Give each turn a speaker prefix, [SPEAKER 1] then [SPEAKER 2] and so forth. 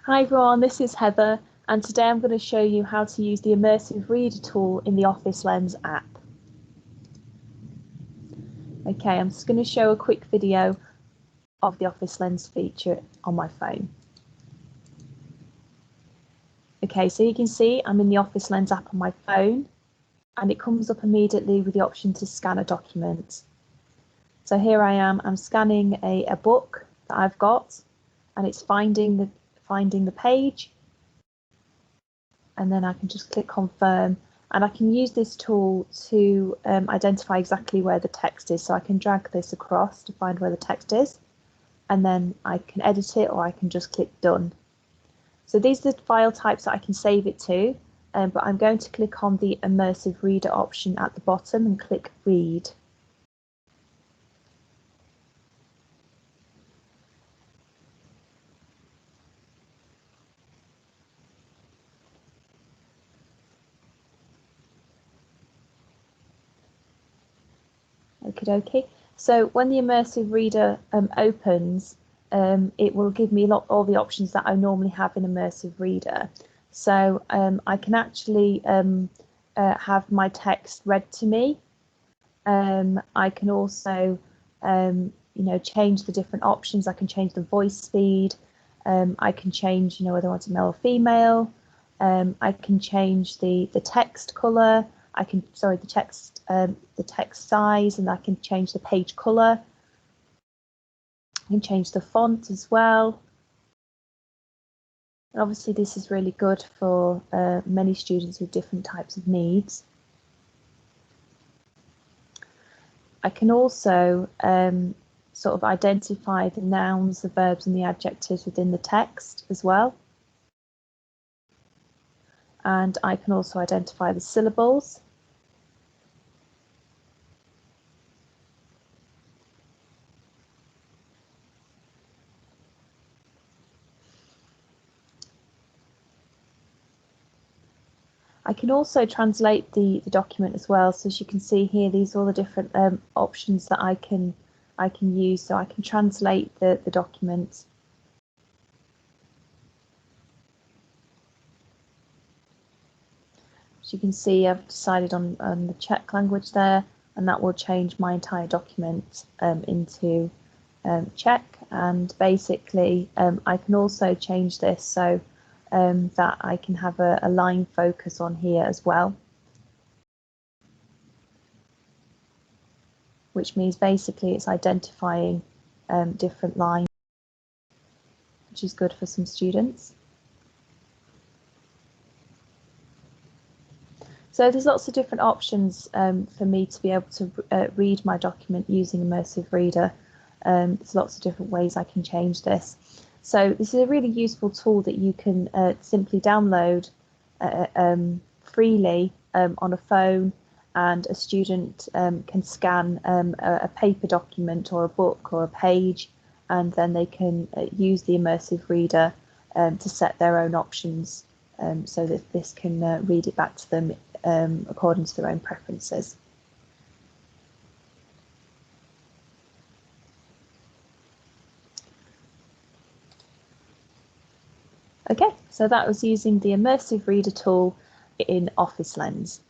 [SPEAKER 1] Hi everyone, this is Heather, and today I'm going to show you how to use the Immersive Reader tool in the Office Lens app. Okay, I'm just going to show a quick video of the Office Lens feature on my phone. Okay, so you can see I'm in the Office Lens app on my phone, and it comes up immediately with the option to scan a document. So here I am, I'm scanning a book that I've got, and it's finding the page, and then I can just click confirm, and I can use this tool to identify exactly where the text is. So I can drag this across to find where the text is, and then I can edit it, or I can just click done. So these are the file types that I can save it to, but I'm going to click on the Immersive Reader option at the bottom and click read. Okie dokie. So when the Immersive Reader opens, it will give me all the options that I normally have in Immersive Reader. So I can actually have my text read to me. I can also, change the different options. I can change the voice speed. I can change, whether I want it male or female. I can change the text color. The text size, and I can change the page color. I can change the font as well. And obviously this is really good for many students with different types of needs. I can also sort of identify the nouns, the verbs and the adjectives within the text as well. And I can also identify the syllables. I can also translate the document as well. So as you can see here, these are all the different options that I can use. So I can translate the document. As you can see, I've decided on the Czech language there, and that will change my entire document into Czech. And basically, I can also change this so that I can have a line focus on here as well, which means basically it's identifying different lines, which is good for some students. So there's lots of different options for me to be able to read my document using Immersive Reader. There's lots of different ways I can change this. So this is a really useful tool that you can simply download freely on a phone, and a student can scan a paper document or a book or a page, and then they can use the Immersive Reader to set their own options so that this can read it back to them according to their own preferences. Okay, so that was using the Immersive Reader tool in Office Lens.